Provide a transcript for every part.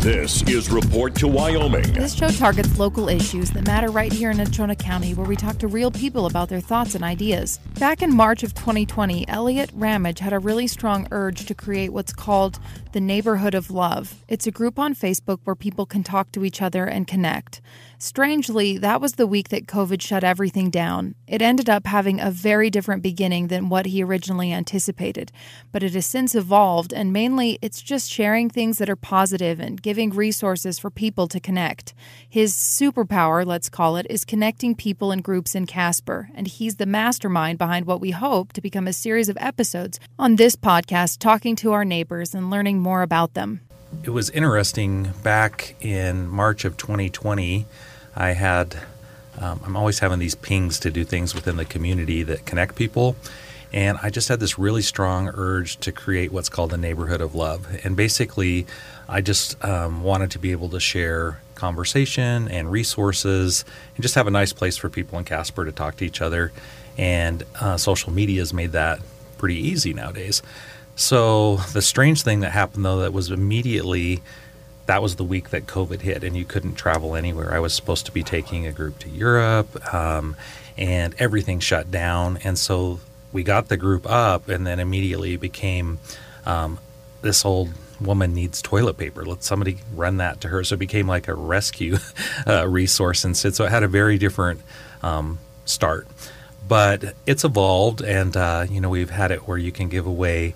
This is Report to Wyoming. This show targets local issues that matter right here in Natrona County, where we talk to real people about their thoughts and ideas. Back in March of 2020, Elliot Ramage had a really strong urge to create what's called the Neighborhood of Love. It's a group on Facebook where people can talk to each other and connect. Strangely, that was the week that COVID shut everything down. It ended up having a very different beginning than what he originally anticipated, but it has since evolved, and mainly it's just sharing things that are positive and giving resources for people to connect. His superpower, let's call it, is connecting people and groups in Casper, and he's the mastermind behind what we hope to become a series of episodes on this podcast, talking to our neighbors and learning more about them. It was interesting. Back in March of 2020, I'm always having these pings to do things within the community that connect people. And I just had this really strong urge to create what's called the Neighborhood of Love. And basically, I just wanted to be able to share conversation and resources and just have a nice place for people in Casper to talk to each other. And social media has made that pretty easy nowadays. So the strange thing that happened, though, that was immediately, that was the week that COVID hit and you couldn't travel anywhere. I was supposed to be taking a group to Europe and everything shut down. And so we got the group up, and then immediately became this old woman needs toilet paper. Let somebody run that to her. So it became like a rescue resource instead. So it had a very different start. But it's evolved, and we've had it where you can give away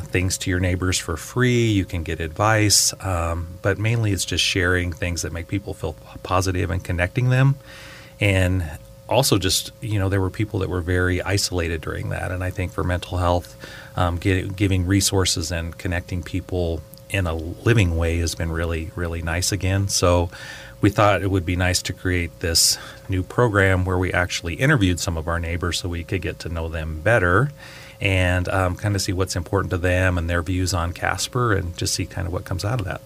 things to your neighbors for free. You can get advice, but mainly it's just sharing things that make people feel positive and connecting them. And also just, there were people that were very isolated during that. And I think for mental health, giving resources and connecting people in a living way has been really, really nice again. So we thought it would be nice to create this new program where we actually interviewed some of our neighbors so we could get to know them better and kind of see what's important to them and their views on Casper and just see kind of what comes out of that.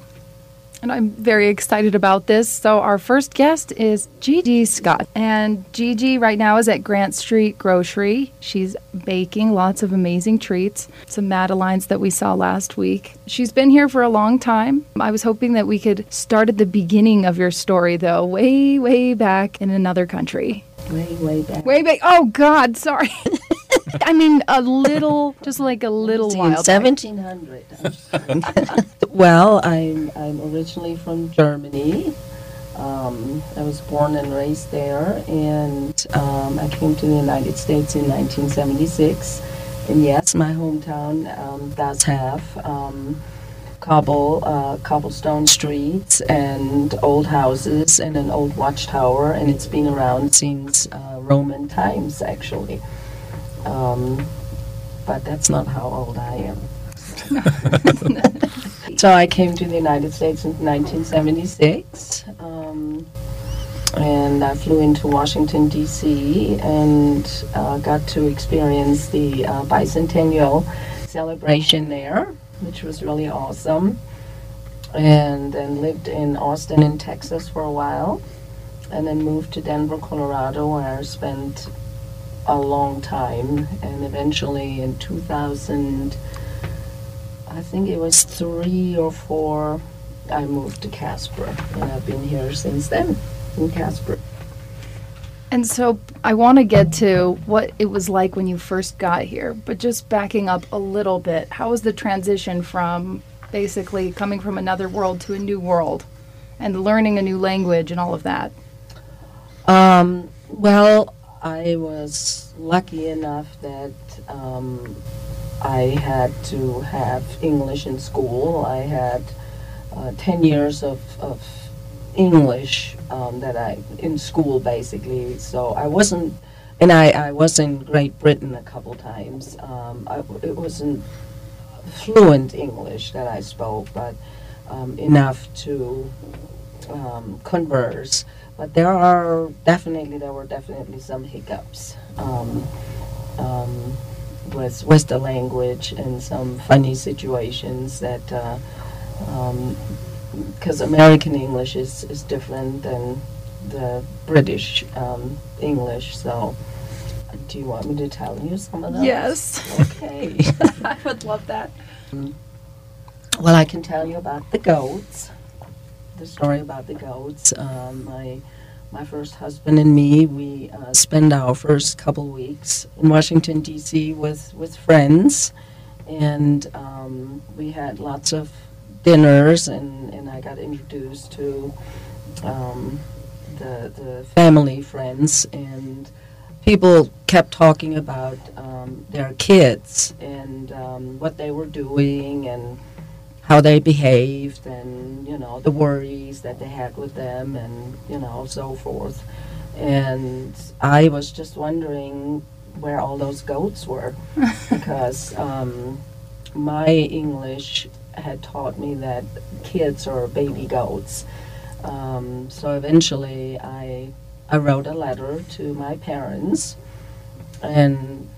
And I'm very excited about this. So our first guest is Gegi Scott. And Gegi right now is at Grant Street Grocery. She's baking lots of amazing treats, some Madeleines that we saw last week. She's been here for a long time. I was hoping that we could start at the beginning of your story, though, way, way back in another country. Way back. Way back. Oh, God, sorry. I mean, just like a little while. 1700. Well, I'm originally from Germany. I was born and raised there, and I came to the United States in 1976. And yes, my hometown does have cobblestone streets and old houses and an old watchtower, and it's been around since Roman times, actually. But that's not how old I am. So I came to the United States in 1976, and I flew into Washington, D.C., and got to experience the bicentennial celebration there, which was really awesome, and then lived in Austin in Texas for a while, and then moved to Denver, Colorado, where I spent a long time, and eventually in 2000, I think it was 3 or 4, I moved to Casper, and I've been here since then in Casper. And so I want to get to what it was like when you first got here, but just backing up a little bit, how was the transition from basically coming from another world to a new world and learning a new language and all of that? Well, I was lucky enough that I had to have English in school. I had 10 years of English in school, basically. So I wasn't, and I was in Great Britain a couple times. It wasn't fluent English that I spoke, but enough to converse. But there were definitely some hiccups with the language and some funny situations that, because American English is different than the British English. So, do you want me to tell you some of those? Yes. Okay. I would love that. Well, I can tell you about the goats. the story about the goats. My first husband and me, we spent our first couple weeks in Washington, D.C. with friends, and we had lots of dinners, and I got introduced to the family friends, and people kept talking about their kids and what they were doing and how they behaved and, the worries that they had with them and, so forth. And I was just wondering where all those goats were because my English had taught me that kids are baby goats. So eventually I wrote a letter to my parents and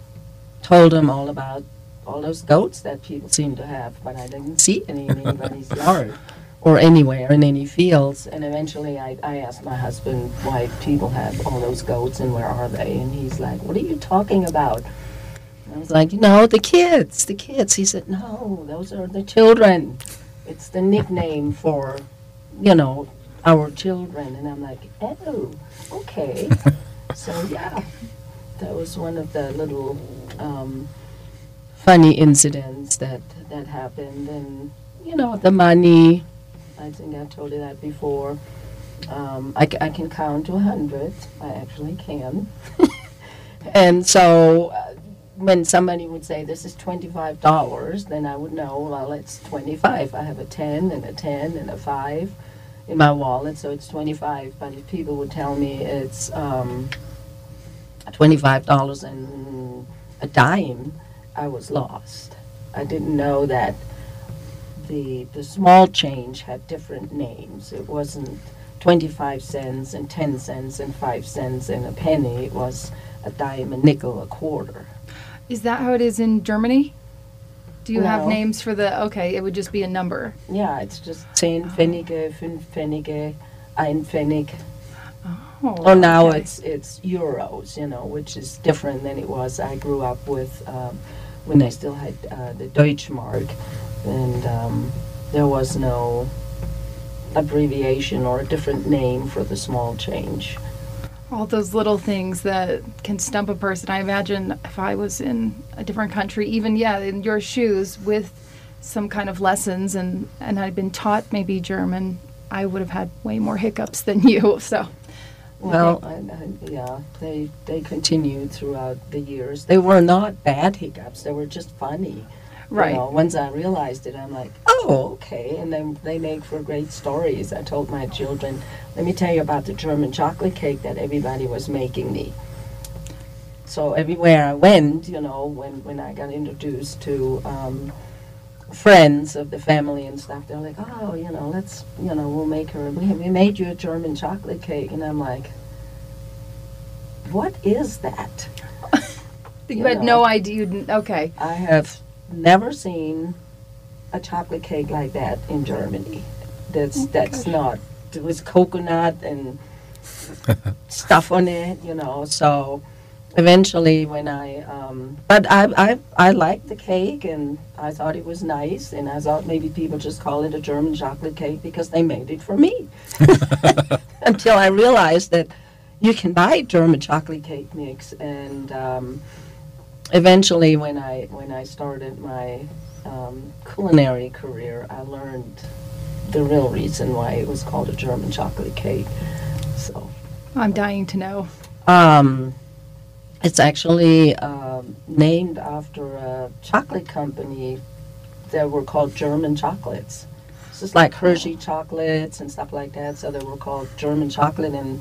told them all about all those goats that people seem to have, but I didn't see any in anybody's yard or anywhere in any fields. And eventually I asked my husband why people have all those goats and where are they? And he's like, what are you talking about? And I was like, the kids. He said, no, those are the children. It's the nickname for, our children. And I'm like, oh, okay. So, yeah, that was one of the little funny incidents that happened. And, the money, I think I told you that before. I can count to 100. I actually can. And so when somebody would say, this is $25, then I would know, well, it's 25. I have a 10 and a 10 and a 5 in my wallet, so it's 25. But if people would tell me it's $25 and a dime, I was lost. I didn't know that the small change had different names. It wasn't 25 cents and 10 cents and 5 cents and a penny. It was a dime, a nickel, a quarter. Is that how it is in Germany? Do you have No. names for okay, it would just be a number. Yeah, it's just 10 Pfennige, 5 Pfennige, 1 Pfennig. Oh, Now okay. it's euros, which is different than it was. I grew up with when they still had the Deutschmark, and there was no abbreviation or a different name for the small change. All those little things that can stump a person. I imagine if I was in a different country, even, in your shoes with some kind of lessons and I'd been taught maybe German, I would have had way more hiccups than you, so. Well, they continued throughout the years. They were not bad hiccups. They were just funny. Right. Once I realized it, I'm like, oh, okay. And then they make for great stories. I told my children, let me tell you about the German chocolate cake that everybody was making me. So everywhere I went, when I got introduced to friends of the family and stuff, they're like, oh, let's, we'll make her, we made you a German chocolate cake. And I'm like, what is that? You had no idea. Okay. I have never seen a chocolate cake like that in Germany. That's not. There was coconut and stuff on it, So eventually, when but I liked the cake and I thought it was nice, and I thought maybe people just call it a German chocolate cake because they made it for me. Until I realized that you can buy German chocolate cake mix, and eventually, when I started my culinary career, I learned the real reason why it was called a German chocolate cake. So I'm dying to know. It's actually named after a chocolate company that were called German chocolates. It's just like Hershey chocolates and stuff like that. So they were called German chocolate, and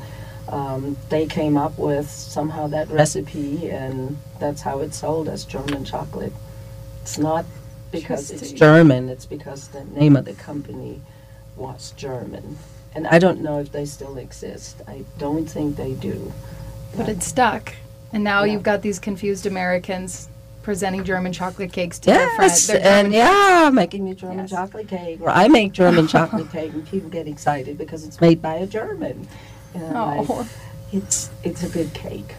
they came up with somehow that recipe, and that's how it's sold as German chocolate. It's not because it's Interesting. German, it's because the name of the company was German. And I don't know if they still exist. I don't think they do. But it's stuck. And now Yeah. you've got these confused Americans presenting German chocolate cakes to their friends. Yes, Their and German making me German Yes. chocolate cake. Or I make German chocolate cake, and people get excited because it's made by a German. And I'm like, Oh, it's a good cake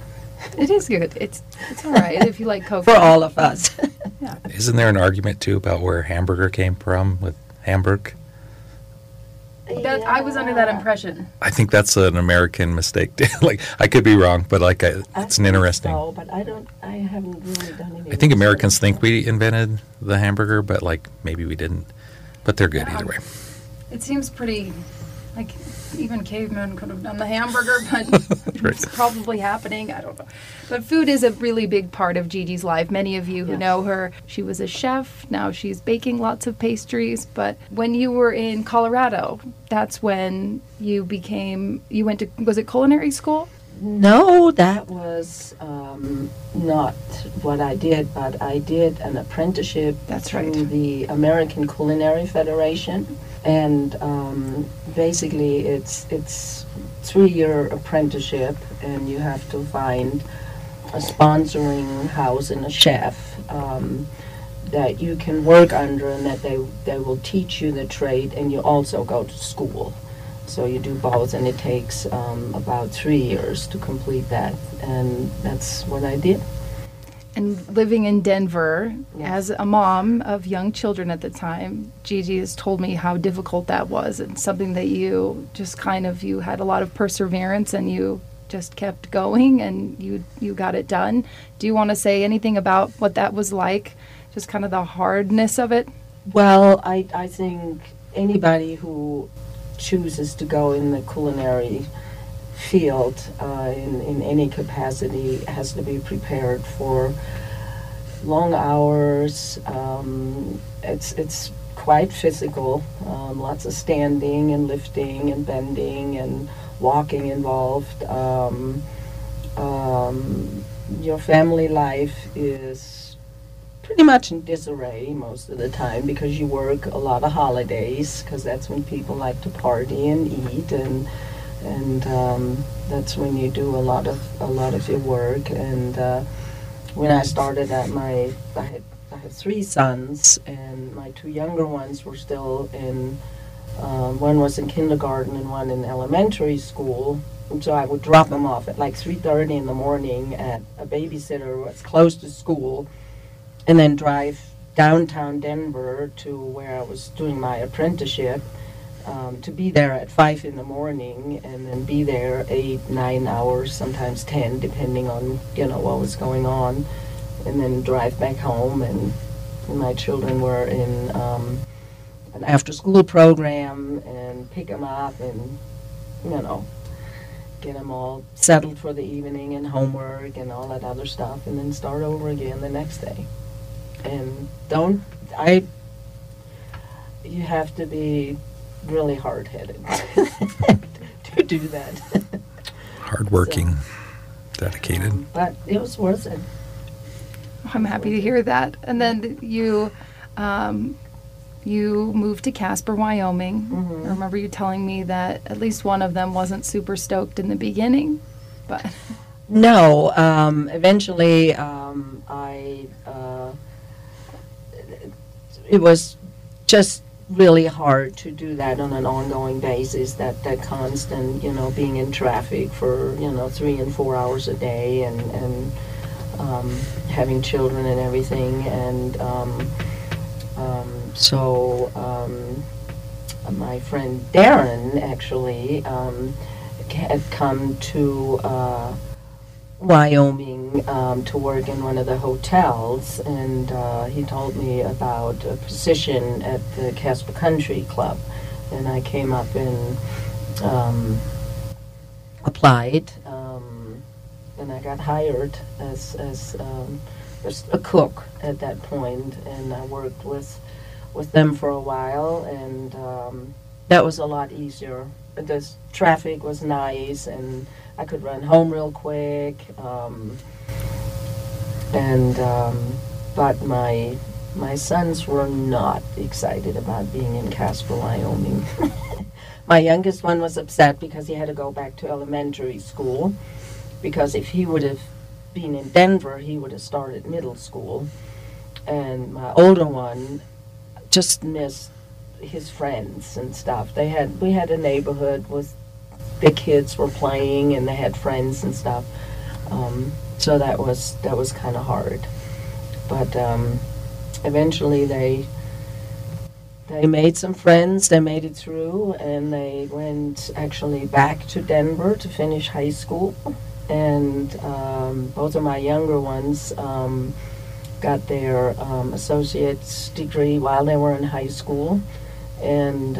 it is good. It's all right if you like coconut. for all of us. Isn't there an argument, too, about where hamburger came from with Hamburg? That I was under that impression. I think that's an American mistake. Like, I could be wrong, but like, it's an interesting. So, but I haven't really done any. I think Americans think we invented the hamburger, but like maybe we didn't. But they're good either way. It seems pretty, like, even cavemen could have done the hamburger, but Right. it's probably happening. I don't know. But food is a really big part of Gigi's life. Many of you who know her, she was a chef. Now she's baking lots of pastries. But when you were in Colorado, that's when you went to, was it culinary school? No, that was not what I did, but I did an apprenticeship through the American Culinary Federation. And basically it's 3-year apprenticeship, and you have to find a sponsoring house and a chef that you can work under, and that they will teach you the trade, and you also go to school. So you do both, and it takes about 3 years to complete that, and that's what I did. And living in Denver, as a mom of young children at the time, Gigi has told me how difficult that was, and something that you just you had a lot of perseverance, and you just kept going, and you got it done. Do you want to say anything about what that was like, just kind of the hardness of it? Well, I think anybody who chooses to go in the culinary field in any capacity has to be prepared for long hours. It's quite physical, lots of standing and lifting and bending and walking involved. Your family life is pretty much in disarray most of the time, because you work a lot of holidays, because that's when people like to party and eat, and that's when you do a lot of your work. And when I started I had 3 sons, and my 2 younger ones were still in. One was in kindergarten and one in elementary school. And so I would drop them off at like 3:30 in the morning at a babysitter who was close to school, and then drive downtown Denver to where I was doing my apprenticeship. To be there at 5 in the morning, and then be there 8, 9 hours, sometimes 10, depending on what was going on, and then drive back home. And my children were in an after-school program, and pick them up and get them all settled for the evening and homework and all that other stuff, and then start over again the next day. And you have to be really hard-headed to do that. Hardworking, dedicated. But it was worth it. I'm happy to hear that. And then you moved to Casper, Wyoming. Mm-hmm. I remember you telling me that at least one of them wasn't super stoked in the beginning, but no. Eventually, it was just really hard to do that on an ongoing basis, that constant, being in traffic for, 3 and 4 hours a day, and having children and everything. And so my friend Darren actually had come to Wyoming to work in one of the hotels, and he told me about a position at the Casper Country Club, and I came up and applied, and I got hired as a cook at that point, and I worked with them for a while, and that was a lot easier. The traffic was nice, and I could run home real quick, but my sons were not excited about being in Casper, Wyoming. My youngest one was upset because he had to go back to elementary school, because if he would have been in Denver, he would have started middle school. And my older one just missed his friends and stuff. We had a neighborhood with the kids were playing, and they had friends and stuff. So that was kind of hard. But eventually they they made some friends, they made it through, and they went actually back to Denver to finish high school. And both of my younger ones got their associate's degree while they were in high school. And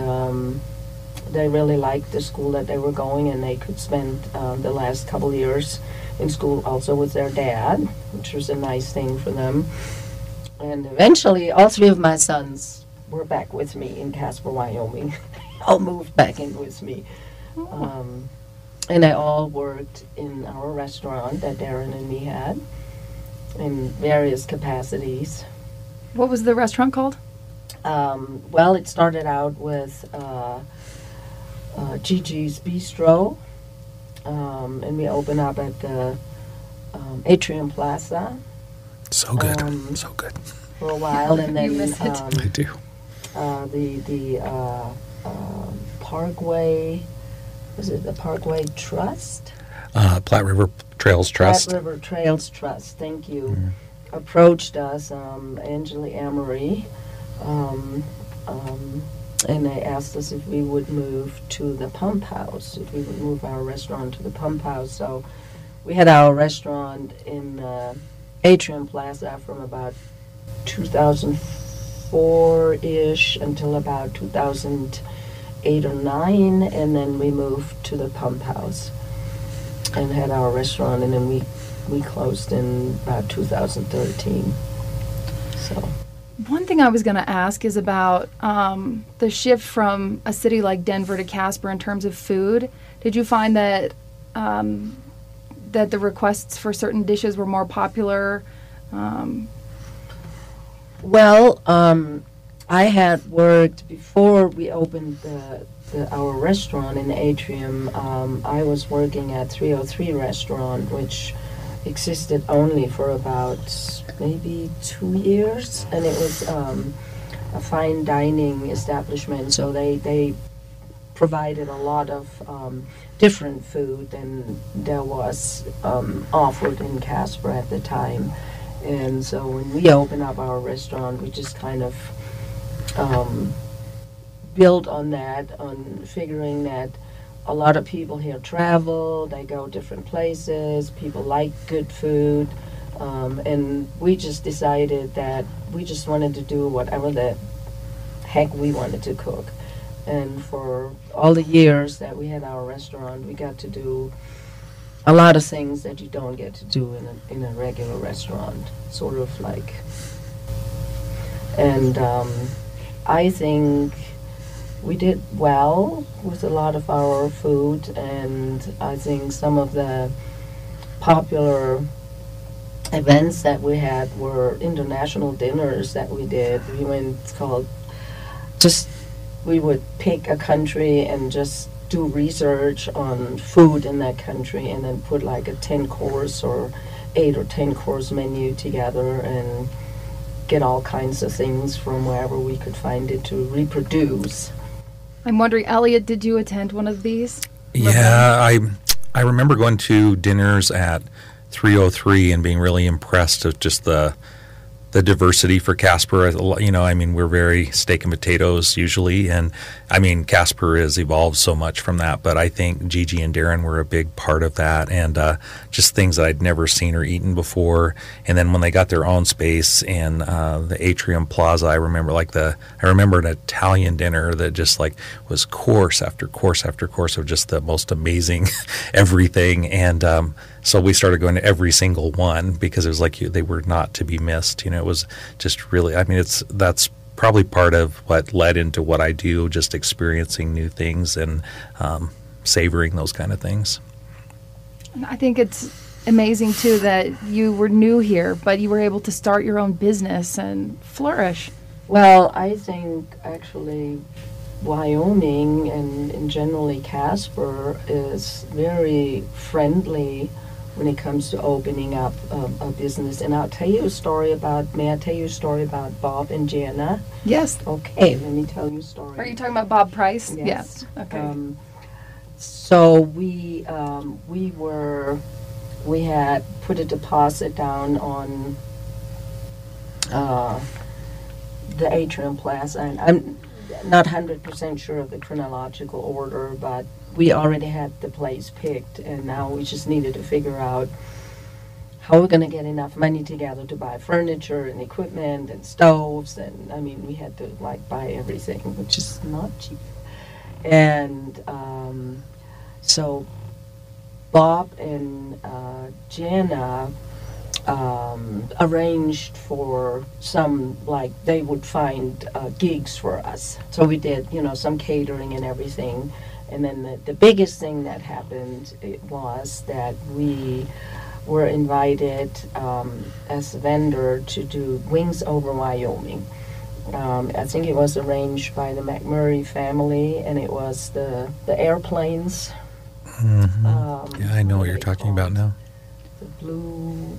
they really liked the school that they were going, and they could spend the last couple years in school also with their dad, which was a nice thing for them. And eventually, all three of my sons were back with me in Casper, Wyoming. They all moved back in with me. And they all worked in our restaurant that Darren and me had in various capacities. What was the restaurant called? Well, it started out with Gegi's Bistro, and we opened up at the Atrium Plaza. So good, so good. For a while, and then You miss it. I do. The Parkway, was it the Parkway Trust? Platte River Trails Trust. Platte River Trails Trust, thank you. Approached us, Angela Amory, and they asked us if we would move to the Pump House, if we would move our restaurant to the Pump House. So we had our restaurant in Atrium Plaza from about 2004-ish until about 2008 or 9, and then we moved to the Pump House and had our restaurant, and then we closed in about 2013. So One thing I was going to ask is about the shift from a city like Denver to Casper in terms of food. Did you find that that the requests for certain dishes were more popular? Well, I had worked before we opened our restaurant in the Atrium. I was working at 303 Restaurant, which existed only for about maybe 2 years, and it was a fine dining establishment. So they provided a lot of different food than there was offered in Casper at the time. And so when we opened up our restaurant, we just kind of built on that, on figuring that a lot of people here travel, they go different places, people like good food, and we just decided that we just wanted to do whatever the heck we wanted to cook. And for all the years that we had our restaurant, we got to do a lot of things that you don't get to do in a regular restaurant, sort of like. And I think we did well with a lot of our food, and I think some of the popular events that we had were international dinners that we did. We went called we would pick a country and just do research on food in that country, and then put like a 10-course or 8 or 10-course menu together and get all kinds of things from wherever we could find it to reproduce. I'm wondering, Elliot, did you attend one of these? Yeah, I remember going to dinners at 303 and being really impressed with just the diversity for Casper. You know, I mean, we're very steak and potatoes usually, and I mean, Casper has evolved so much from that, but I think Gegi and Darren were a big part of that, and just things that I'd never seen or eaten before. And then when they got their own space in the Atrium Plaza, I remember an Italian dinner that just like was course after course after course of just the most amazing everything. And so we started going to every single one because it was like they were not to be missed. You know, it was just really, I mean, that's probably part of what led into what I do, just experiencing new things and savoring those kind of things. I think it's amazing, too, that you were new here, but you were able to start your own business and flourish. Well, I think actually Wyoming and generally Casper is very friendly when it comes to opening up a business. And may I tell you a story about Bob and Jana? Yes. Okay, let me tell you a story. Are you talking about Bob Price? Yes. Okay. So we had put a deposit down on the Atrium Plaza, and not 100% sure of the chronological order, but we already had the place picked, and now we just needed to figure out how we're going to get enough money together to buy furniture and equipment and stoves, and I mean, we had to like buy everything, which is not cheap. And so Bob and Jana arranged for some, like, they would find gigs for us. So we did, some catering and everything. And then the biggest thing that happened was that we were invited as a vendor to do Wings Over Wyoming. I think it was arranged by the McMurray family, and it was the airplanes. Mm-hmm. Yeah, I know what you're talking about now. The blue...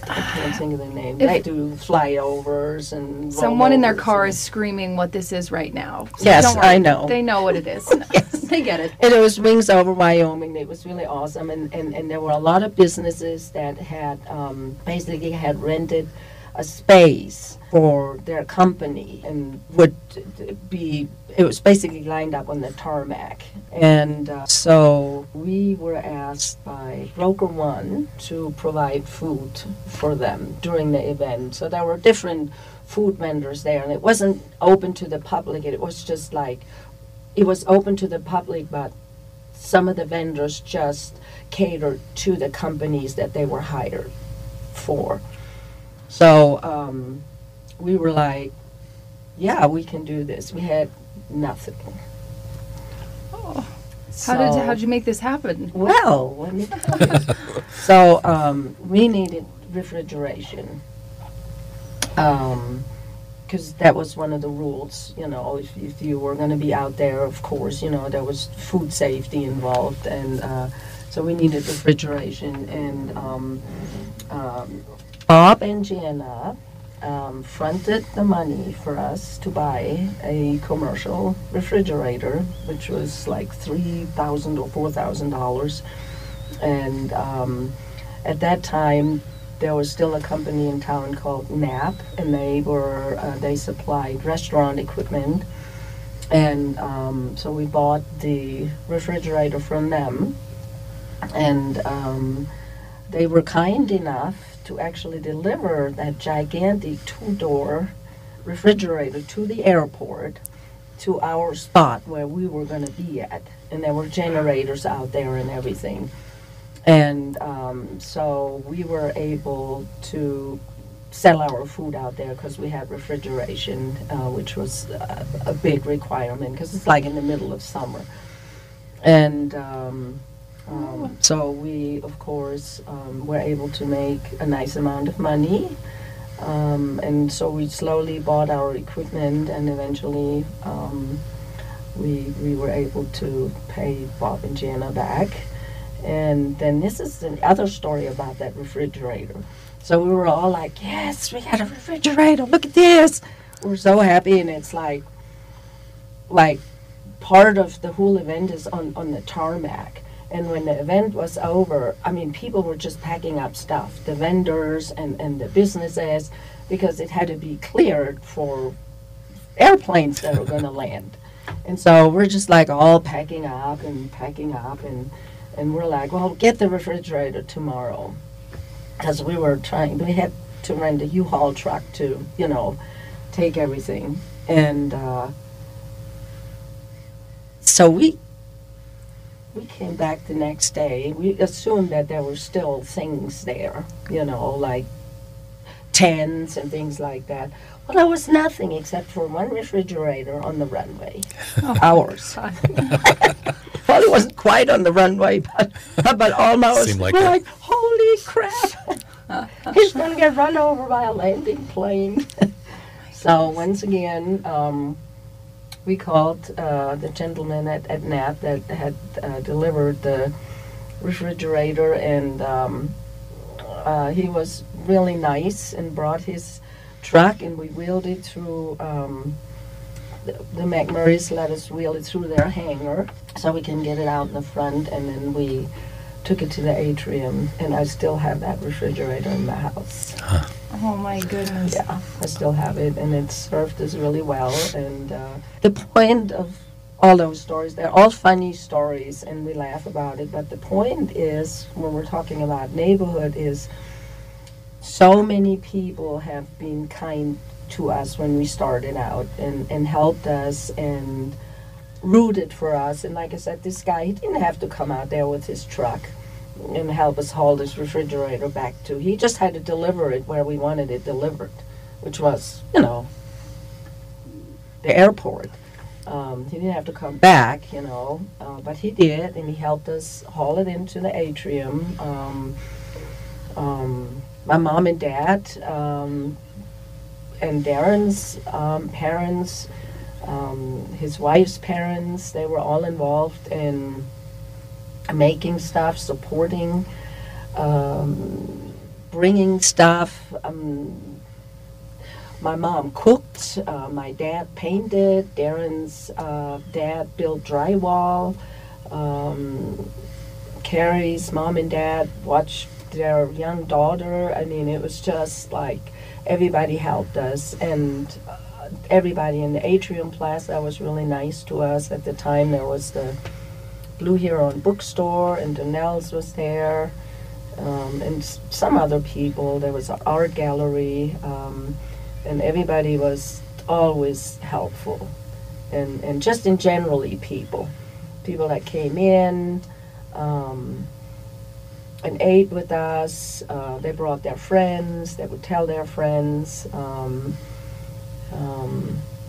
I can't think of the name. They do flyovers and someone in their rollovers car and- is screaming what this is right now. So Yes, don't worry. I know. They know what it is. Yes. They get it. And it was Wings Over Wyoming. It was really awesome. And there were a lot of businesses that had basically had rented a space for their company and would be, it was basically lined up on the tarmac. And so we were asked by Broker One to provide food for them during the event. So there were different food vendors there, and it wasn't open to the public. It was just like, it was open to the public, but some of the vendors just catered to the companies that they were hired for. So we were like, yeah, we can do this. We had nothing. Oh. So, How'd you make this happen? well, let me tell you. So we needed refrigeration. Because that was one of the rules, if you were going to be out there, of course, there was food safety involved, and so we needed refrigeration. And Bob and Jana fronted the money for us to buy a commercial refrigerator, which was like $3,000 or $4,000. And at that time, there was still a company in town called Knapp, and they supplied restaurant equipment. And so we bought the refrigerator from them, and they were kind enough to actually deliver that gigantic 2-door refrigerator to the airport, to our spot where we were going to be at. And there were generators out there and everything. And so we were able to sell our food out there because we had refrigeration, which was a big requirement because it's like in the middle of summer. And so we, of course, were able to make a nice amount of money. And so we slowly bought our equipment, and eventually we were able to pay Bob and Jana back. And then this is the other story about that refrigerator. So we were all like, yes, we got a refrigerator, look at this. We're so happy, and it's like part of the whole event is on the tarmac. And when the event was over, I mean, people were just packing up stuff, the vendors and the businesses, because it had to be cleared for airplanes that were going to land. And so we're just like all packing up, and we're like, well, get the refrigerator tomorrow. Because we had to rent a U-Haul truck to, take everything. And so we came back the next day. We assumed that there were still things there, like tents and things like that. Well, there was nothing except for one refrigerator on the runway. Ours. Well, it wasn't quite on the runway, but almost. Seemed like we're it. like, holy crap! He's going to get run over by a landing plane. So once again, we called the gentleman at Knapp that had delivered the refrigerator, and he was really nice and brought his truck, and we wheeled it through. The McMurrays let us wheel it through their hangar so we can get it out in the front, and then we took it to the atrium, and I still have that refrigerator in my house. Huh. Oh my goodness. Yeah, I still have it, and it served us really well. And the point of all those stories, they're all funny stories, and we laugh about it. But the point is, when we're talking about neighborhood, is so many people have been kind to us when we started out and helped us and rooted for us. And like I said, this guy, he didn't have to come out there with his truck and help us haul this refrigerator back to. He just had to deliver it where we wanted it delivered, which was, the airport. He didn't have to come back, but he did, and he helped us haul it into the atrium. My mom and dad and Darren's parents, his wife's parents, they were all involved in making stuff, supporting, bringing stuff. My mom cooked, my dad painted, Darren's dad built drywall, Carrie's mom and dad watched their young daughter. I mean, it was just like everybody helped us, and everybody in the Atrium Plaza was really nice to us. At the time, there was the Blue Heron bookstore, and Donnell's was there, and some other people. There was an art gallery, and everybody was always helpful, and just in generally people that came in and ate with us. They brought their friends. They would tell their friends.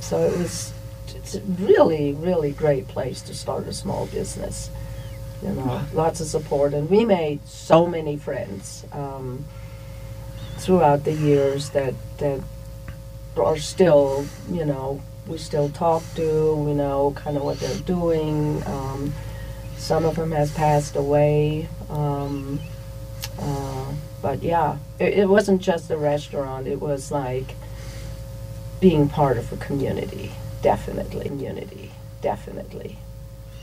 So it's a really, really great place to start a small business. Lots of support, and we made so many friends throughout the years that are still, we still talk to. We know kind of what they're doing. Some of them has passed away. But yeah, it wasn't just a restaurant. It was like being part of a community. Definitely. Definitely.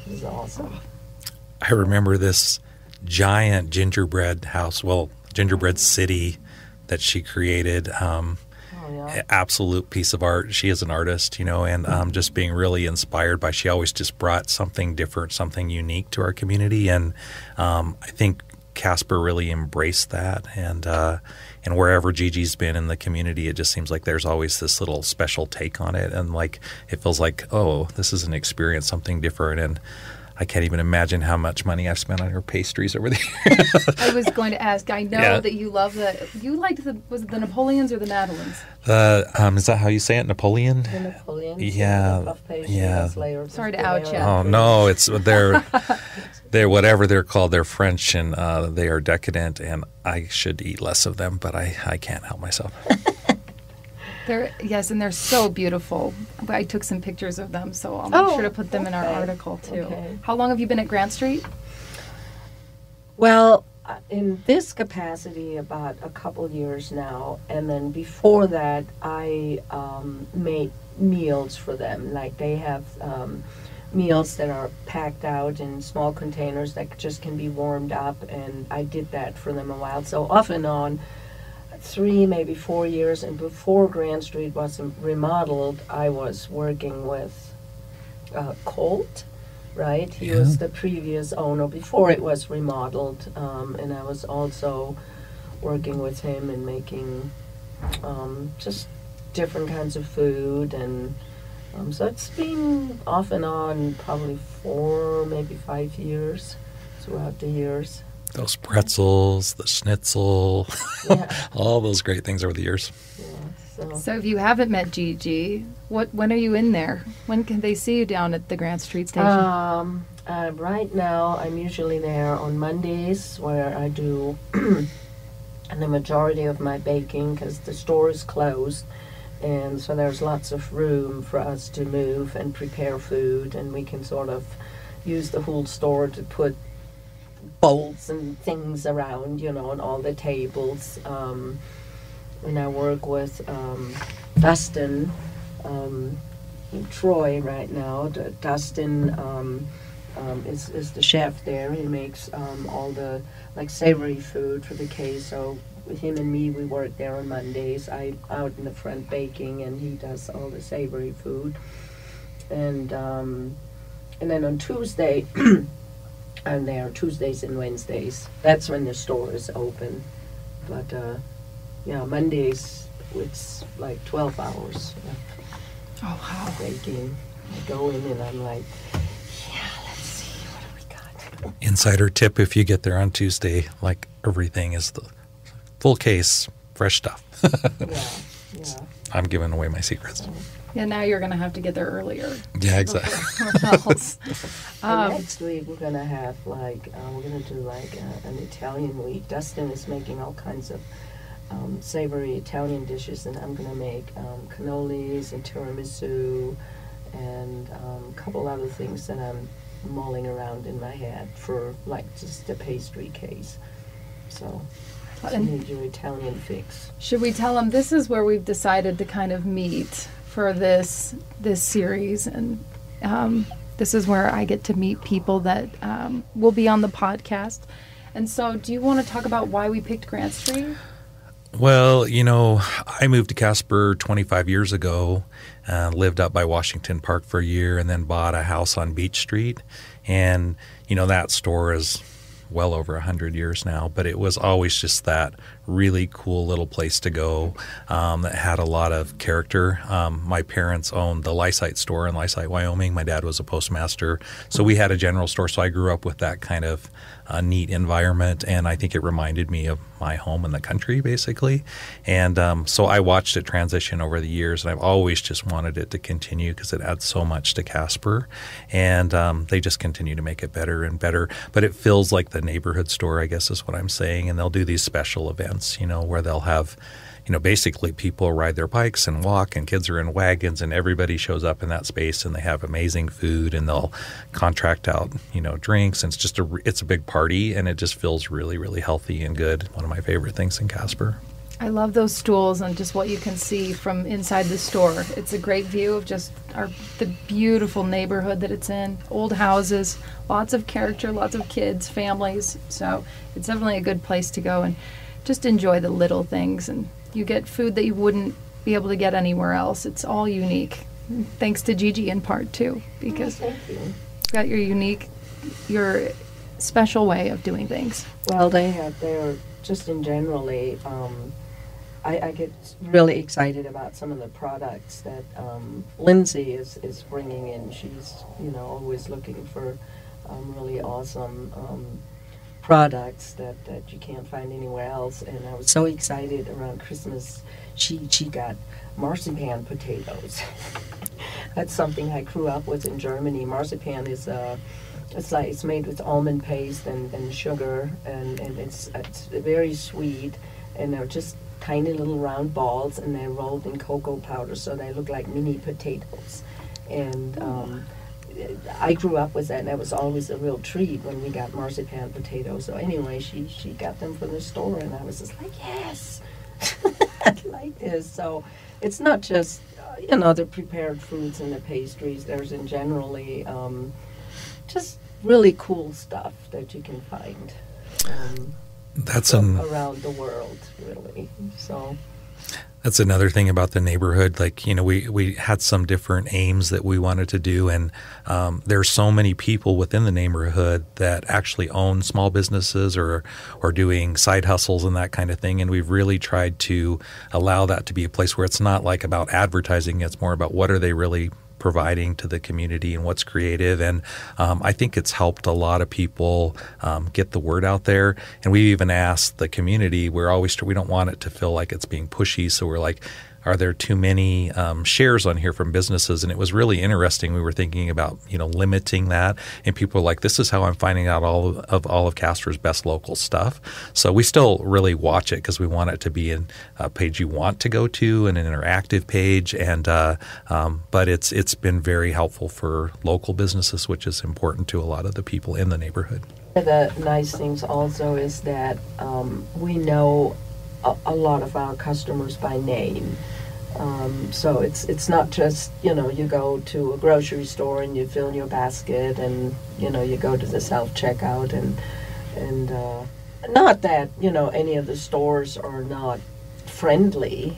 It was awesome. I remember this giant gingerbread house, gingerbread city that she created. Absolute piece of art. She is an artist, and just being really inspired by. She always just brought something different, something unique to our community, and I think Casper really embraced that. And wherever Gegi's been in the community, it just seems like there's always this little special take on it, and like it feels like, oh, this is an experience, something different, and I can't even imagine how much money I've spent on her pastries over the years. I was going to ask. I know that you love you liked was it the Napoleons or the Madeleines? Is that how you say it, Napoleon? The Napoleons. Yeah. The puff pastry, Yeah. Sorry to out you. Oh no, they're whatever they're called. They're French, and they are decadent, and I should eat less of them, but I can't help myself. Yes, and they're so beautiful. I took some pictures of them, so I'll make sure to put them in our article, too. Okay. How long have you been at Grant Street? Well, in this capacity, about a couple years now, and then before that, I made meals for them. Like they have meals that are packed out in small containers that just can be warmed up, and I did that for them a while. So off and on, 3, maybe 4 years, and before Grand Street was remodeled, I was working with Colt, right? He was the previous owner before it was remodeled, and I was also working with him and making just different kinds of food, and so it's been off and on probably 4, maybe 5 years throughout the years. Those pretzels, the schnitzel, all those great things over the years. Yeah, So if you haven't met Gegi, when are you in there? When can they see you down at the Grant Street station? Right now, I'm usually there on Mondays, where I do the majority of my baking because the store is closed. And so there's lots of room for us to move and prepare food, and we can sort of use the whole store to put bowls and things around, on all the tables. And I work with Dustin, Troy right now. Dustin is the chef there. He makes all the savory food for the queso him and me, we work there on Mondays. I'm out in the front baking, and he does all the savory food. And then on Tuesday, I'm there Tuesdays and Wednesdays. That's when the store is open. But yeah, Mondays it's like 12 hours Oh, wow. baking. I go in and I'm like, yeah, let's see, what do we got? Insider tip: if you get there on Tuesday, like everything is the full case, fresh stuff. Yeah. I'm giving away my secrets. Yeah, now you're going to have to get there earlier. Yeah, exactly. Or else. And next week we're gonna have like we're gonna do like an Italian week. Dustin is making all kinds of savory Italian dishes, and I'm gonna make cannolis and tiramisu and a couple other things that I'm mulling around in my head for like just a pastry case. So you need your Italian fix. Should we tell them this is where we've decided to kind of meet for this series, and this is where I get to meet people that will be on the podcast. And so, do you want to talk about why we picked Grant Street? Well, I moved to Casper 25 years ago, lived up by Washington Park for a year, and then bought a house on Beach Street. And, that store is well over 100 years now, but it was always just that really cool little place to go that had a lot of character. My parents owned the Lysite store in Lysite, Wyoming. My dad was a postmaster, so we had a general store, so I grew up with that kind of neat environment, and I think it reminded me of my home in the country, basically. And so I watched it transition over the years, and I've always just wanted it to continue because it adds so much to Casper, and they just continue to make it better and better. But it feels like the neighborhood store, I guess is what I'm saying, and they'll do these special events, where they'll have basically people ride their bikes and walk, and kids are in wagons, and everybody shows up in that space, and they have amazing food, and they'll contract out, drinks, and it's a big party, and it just feels really, really healthy and good. One of my favorite things in Casper. I love those stools and just what you can see from inside the store. It's a great view of just the beautiful neighborhood that it's in. Old houses, lots of character, lots of kids, families. So it's definitely a good place to go and just enjoy the little things. And you get food that you wouldn't be able to get anywhere else. It's all unique. Thanks to Gegi in part too, because you've got your special way of doing things. Well, they're just in generally, I get really excited about some of the products that Lindsay is bringing in. She's, always looking for really awesome products that you can't find anywhere else. And I was so excited around Christmas. She got marzipan potatoes. That's something I grew up with in Germany. Marzipan is it's made with almond paste and sugar, and it's very sweet, and they're just tiny little round balls, and they're rolled in cocoa powder, so they look like mini potatoes. And I grew up with that, and that was always a real treat when we got marzipan potatoes. So anyway, she got them from the store, and I was just like, yes, I like this. So it's not just the prepared foods and the pastries. There's in generally just really cool stuff that you can find around the world, really. So that's another thing about the neighborhood. Like, we had some different aims that we wanted to do, and there's so many people within the neighborhood that actually own small businesses or doing side hustles and that kind of thing. And we've really tried to allow that to be a place where it's not like about advertising. It's more about what are they really providing to the community and what's creative. And I think it's helped a lot of people get the word out there. And we even asked the community, we don't want it to feel like it's being pushy. So we're like, are there too many shares on here from businesses? And it was really interesting. We were thinking about, limiting that. And people were like, this is how I'm finding out all of Casper's best local stuff. So we still really watch it because we want it to be a page you want to go to and an interactive page. And but it's been very helpful for local businesses, which is important to a lot of the people in the neighborhood. The nice things also is that we know a lot of our customers by name. So it's not just, you go to a grocery store and you fill your basket and, you go to the self-checkout and not that, any of the stores are not friendly,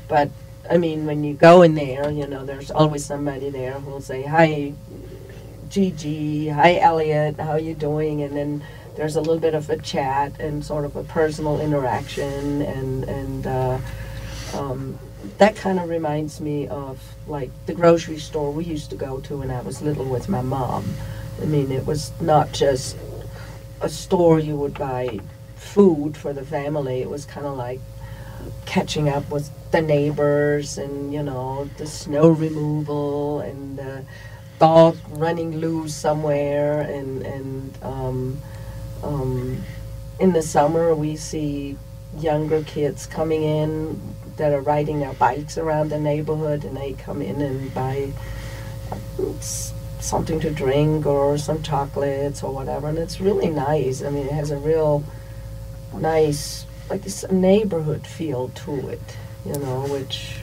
but I mean, when you go in there, there's always somebody there who'll say, "Hi, Gigi. Hi, Elliot. How you doing?" And then there's a little bit of a chat and sort of a personal interaction, and that kind of reminds me of like the grocery store we used to go to when I was little with my mom. I mean, it was not just a store you would buy food for the family. It was kind of like catching up with the neighbors, and the snow removal, and the dog running loose somewhere, and in the summer we see younger kids coming in that are riding their bikes around the neighborhood, and they come in and buy something to drink or some chocolates or whatever, and it's really nice. I mean, it has a real nice, like this neighborhood feel to it, which...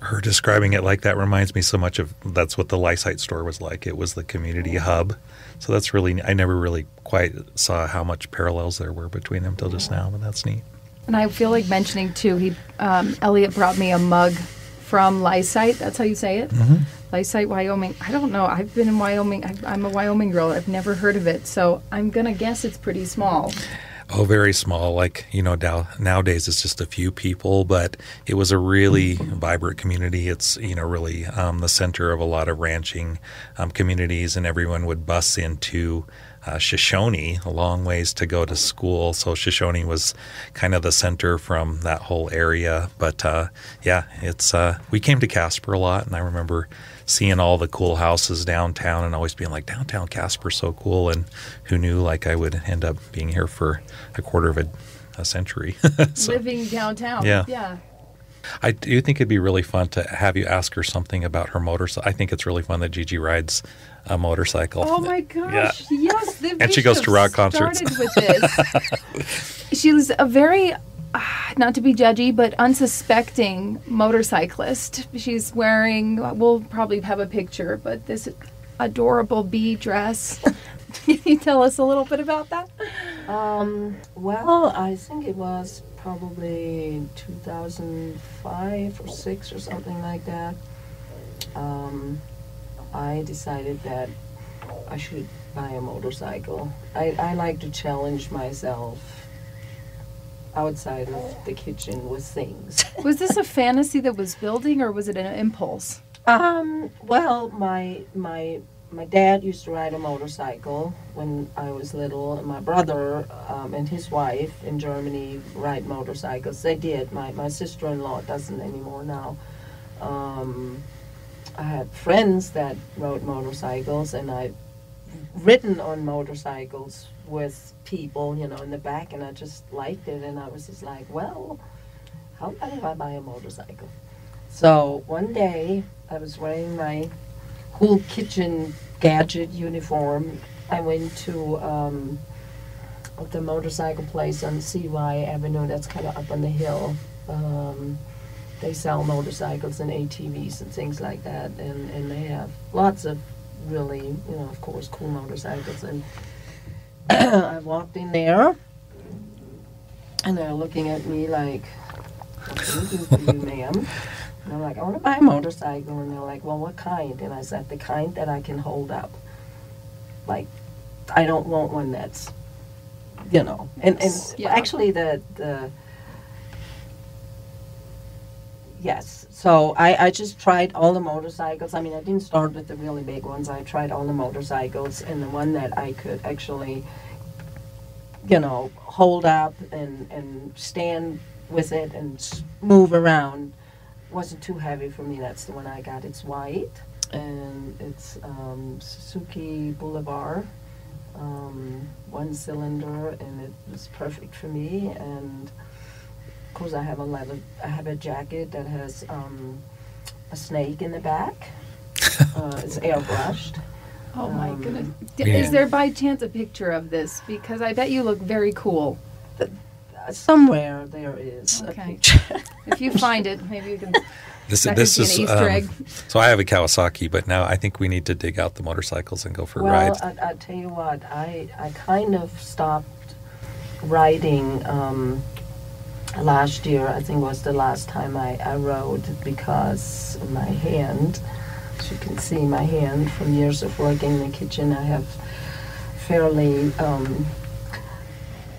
Her describing it like that reminds me so much of, that's what the Lysite store was like. It was the community hub. So that's really, I never really quite saw how much parallels there were between them till just now, but that's neat. And I feel like mentioning too, Elliot brought me a mug from Lysite. That's how you say it? Mm-hmm. Lysite, Wyoming. I don't know. I've been in Wyoming. I'm a Wyoming girl. I've never heard of it. So I'm going to guess it's pretty small. Oh, very small. Like, nowadays it's just a few people, but it was a really vibrant community. It's, really the center of a lot of ranching communities, and everyone would bus into Shoshone, a long ways to go to school. So Shoshone was kind of the center from that whole area. But we came to Casper a lot, and I remember seeing all the cool houses downtown and always being like, downtown Casper's so cool. And who knew, like, I would end up being here for a quarter of a century. So, living downtown. Yeah. I do think it'd be really fun to have you ask her something about her motorcycle. I think it's really fun that Gigi rides a motorcycle. Oh my gosh! Yeah. Yes, and she goes to rock concerts. Started with this. She was a very, not to be judgy, but unsuspecting motorcyclist. She's wearing. We'll probably have a picture, but this adorable bee dress. Can you tell us a little bit about that? Well, I think it was probably 2005 or 6 or something like that. I decided that I should buy a motorcycle. I like to challenge myself outside of the kitchen with things. Was this a fantasy that was building, or was it an impulse? Well, my dad used to ride a motorcycle when I was little, and my brother and his wife in Germany ride motorcycles. They did. My sister-in-law doesn't anymore now. I had friends that rode motorcycles, and I've ridden on motorcycles with people, in the back, and I just liked it, and I was just like, well, how about if I buy a motorcycle? So one day, I was wearing my cool kitchen gadget uniform. I went to the motorcycle place on CY Avenue, that's kind of up on the hill. They sell motorcycles and ATVs and things like that, and they have lots of really, of course, cool motorcycles. And I walked in there, and they're looking at me like, what can we do for you, ma'am? And I'm like, I want to buy a motorcycle. And they're like, well, what kind? And I said, the kind that I can hold up. Like, I don't want one that's, And Yeah. actually yes. So I just tried all the motorcycles. I mean, I didn't start with the really big ones. I tried all the motorcycles, and the one that I could actually, hold up and stand with it and move around wasn't too heavy for me. That's the one I got. It's white, and it's Suzuki Boulevard, 1 cylinder, and it was perfect for me. And of course, I have a jacket that has a snake in the back. It's airbrushed. Oh my goodness! Yeah. Is there by chance a picture of this? Because I bet you look very cool. Somewhere there is a Okay. picture. If you find it, maybe you can This That this could be is an Easter egg. so I have a Kawasaki, but now I think we need to dig out the motorcycles and go for a Well, ride. I tell you what, I kind of stopped riding last year. I think was the last time I rode because my hand, as you can see, my hand from years of working in the kitchen, I have fairly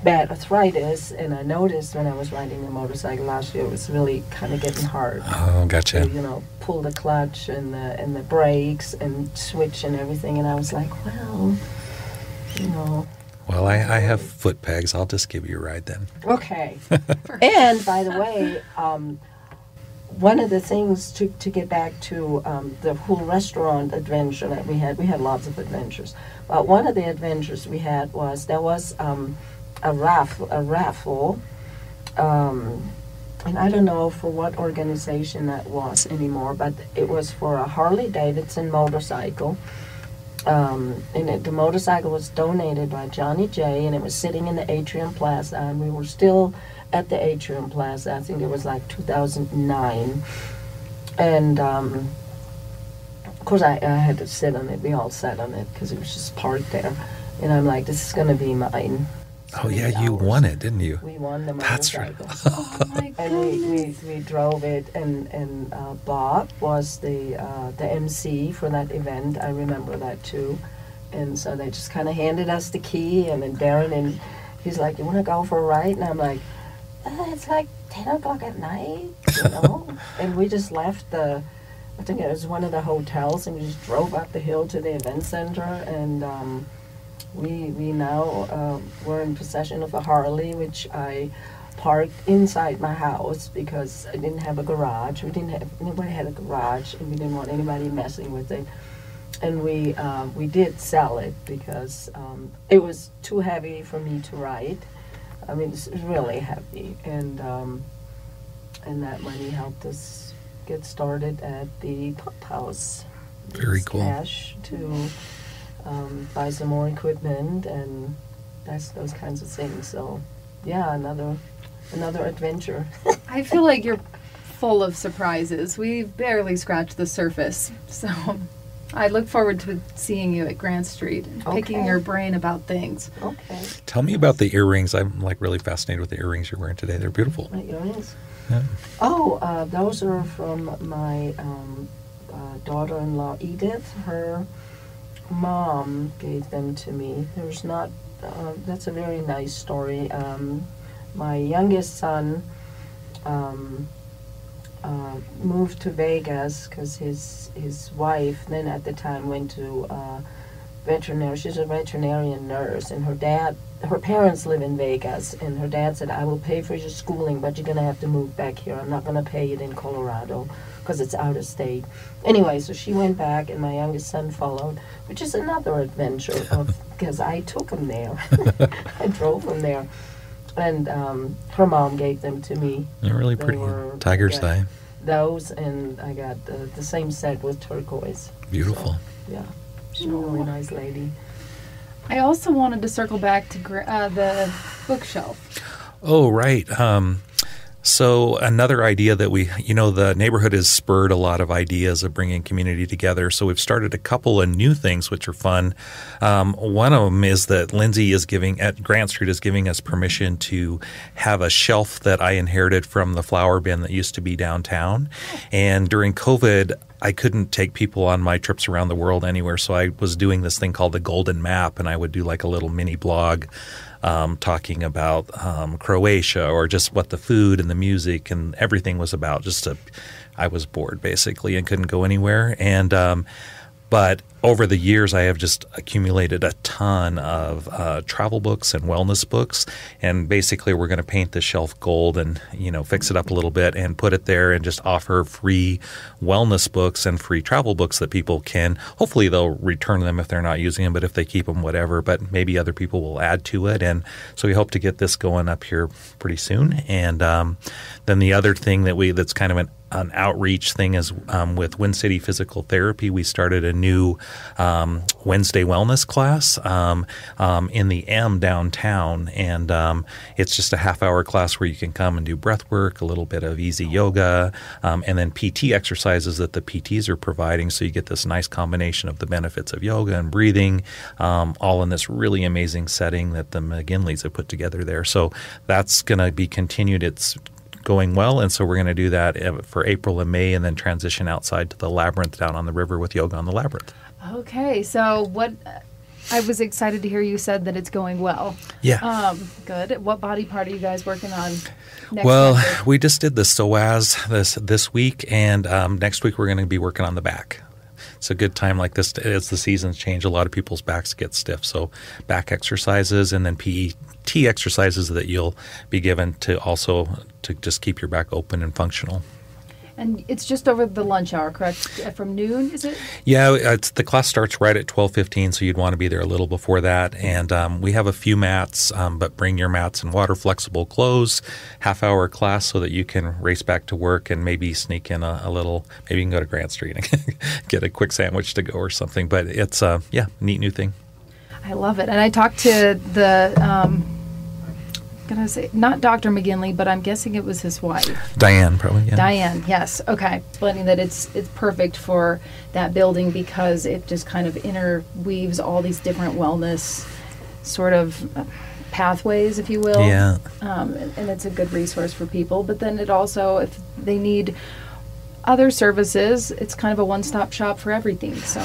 bad arthritis, and I noticed when I was riding the motorcycle last year, it was really kind of getting hard. Oh, gotcha. To, pull the clutch and the brakes and switch and everything, and I was like, well, Well, I have foot pegs. I'll just give you a ride then. Okay. And by the way, one of the things to get back to the whole restaurant adventure that we had lots of adventures. But one of the adventures we had was there was a raffle, and I don't know for what organization that was anymore, but it was for a Harley Davidson motorcycle. And the motorcycle was donated by Johnny J, and it was sitting in the Atrium Plaza, and we were still at the Atrium Plaza. I think it was like 2009. And of course I had to sit on it. We all sat on it because it was just parked there. And I'm like, this is going to be mine. Oh, yeah, you won it, didn't you? We won the That's right. motorcycle. Oh my And goodness. we drove it, and Bob was the MC for that event. I remember that too. And so they just kind of handed us the key, and then Darren, and he's like, you want to go for a ride? And I'm like, it's like 10 o'clock at night, And we just left I think it was one of the hotels, and we just drove up the hill to the event center, and we now were in possession of a Harley, which I parked inside my house because I didn't have a garage. Nobody had a garage, and we didn't want anybody messing with it. And we did sell it because it was too heavy for me to ride. I mean, it's really heavy, and that money helped us get started at the pump house. Very cool. Cash to buy some more equipment and those kinds of things. So, yeah, another adventure. I feel like you're full of surprises. We've barely scratched the surface. So I look forward to seeing you at Grant Street and picking Okay. your brain about things. Okay. Tell me about the earrings. I'm really fascinated with the earrings you're wearing today. They're beautiful. My earrings? Yeah. Oh, those are from my daughter-in-law Edith. Her mom gave them to me. There's not. That's a very nice story. My youngest son moved to Vegas because his wife then at the time went to veterinary. She's a veterinarian nurse, and her parents live in Vegas, and her dad said, I will pay for your schooling, but you're going to have to move back here. I'm not going to pay it in Colorado because it's out of state. Anyway, so she went back, and my youngest son followed, which is another adventure because I took him there. I drove him there. And her mom gave them to me. They're really They pretty. were- Tiger's yeah. eye. Those, and I got the same set with turquoise. Beautiful. So, yeah, she's a really nice lady. I also wanted to circle back to the bookshelf. Oh, right. So another idea that the neighborhood has spurred a lot of ideas of bringing community together. So we've started a couple of new things which are fun. One of them is that Lindsay at Grant Street is giving us permission to have a shelf that I inherited from the flower bin that used to be downtown. And during COVID, I couldn't take people on my trips around the world anywhere, so I was doing this thing called the Golden Map, and I would do like a little mini blog talking about Croatia or just what the food and the music and everything was about. I was bored basically and couldn't go anywhere. And but over the years, I have just accumulated a ton of travel books and wellness books. And basically, we're going to paint the shelf gold and, fix it up a little bit and put it there and just offer free wellness books and free travel books that people can. Hopefully, they'll return them if they're not using them, but if they keep them, whatever. But maybe other people will add to it. And so we hope to get this going up here pretty soon. And then the other thing that's kind of an outreach thing is with Wind City Physical Therapy, we started a new Wednesday wellness class in the M downtown. And it's just a half-hour class where you can come and do breath work, a little bit of easy yoga, and then PT exercises that the PTs are providing. So you get this nice combination of the benefits of yoga and breathing, all in this really amazing setting that the McGinleys have put together there. So that's going to be continued. It's going well, and so we're going to do that for April and May, and then transition outside to the Labyrinth down on the river with yoga on the Labyrinth. Okay, so I was excited to hear you said that it's going well. Yeah. Good. What body part are you guys working on next Well, Monday? we just did the psoas this week, and next week we're going to be working on the back. It's a good time like this as the seasons change. A lot of people's backs get stiff, so back exercises and then PT exercises that you'll be given to just keep your back open and functional. And it's just over the lunch hour, correct? From noon, is it? Yeah, the class starts right at 12:15, so you'd want to be there a little before that. And we have a few mats, but bring your mats and water-flexible clothes, half-hour class so that you can race back to work and maybe sneak in a little, maybe you can go to Grant Street and get a quick sandwich to go or something. But it's, neat new thing. I love it. And I talked to the... gonna say not Dr. McGinley, but I'm guessing it was his wife. Diane, probably. Yeah. Diane, yes. Okay, explaining that it's perfect for that building because it just kind of interweaves all these different wellness sort of pathways, if you will. Yeah. And it's a good resource for people. But then it also, if they need other services, it's kind of a one-stop shop for everything. So.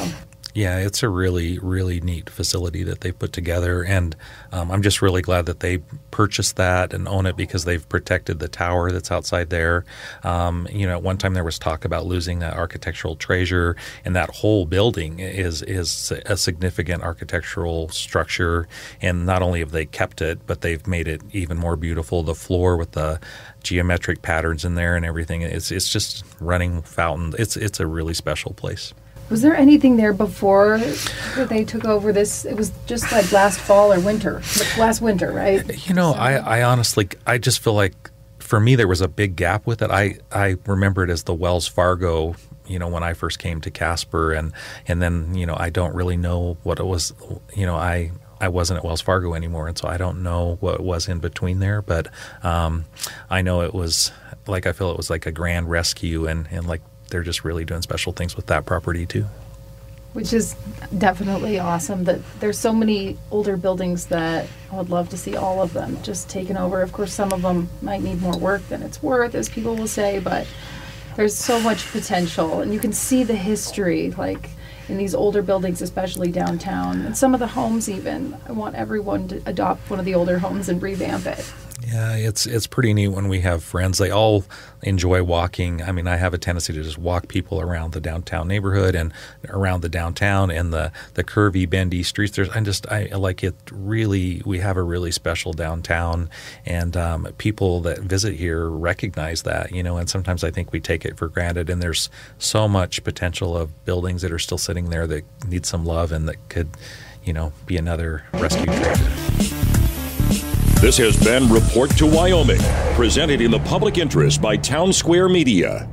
Yeah, it's a really, really neat facility that they've put together, and I'm just really glad that they purchased that and own it because they've protected the tower that's outside there. At one time there was talk about losing that architectural treasure, and that whole building is a significant architectural structure, and not only have they kept it, but they've made it even more beautiful. The floor with the geometric patterns in there and everything, it's just running fountain. It's a really special place. Was there anything there before they took over this? It was just like last fall or winter, last winter, right? I honestly, I just feel like for me there was a big gap with it. I remember it as the Wells Fargo, when I first came to Casper, and then, I don't really know what it was. I wasn't at Wells Fargo anymore, and so I don't know what was in between there. But I know it was like, I feel it was like a grand rescue, and like, they're just really doing special things with that property too. Which is definitely awesome that there's so many older buildings that I would love to see all of them just taken over. Of course, some of them might need more work than it's worth, as people will say, but there's so much potential. And you can see the history, like in these older buildings, especially downtown. And some of the homes even. I want everyone to adopt one of the older homes and revamp it. Yeah, it's pretty neat when we have friends. They all enjoy walking. I mean, I have a tendency to just walk people around the downtown neighborhood and around the downtown and the curvy, bendy streets. I like it really. We have a really special downtown, and people that visit here recognize that, and sometimes I think we take it for granted. And there's so much potential of buildings that are still sitting there that need some love and that could, be another rescue treasure. This has been Report to Wyoming, presented in the public interest by Town Square Media.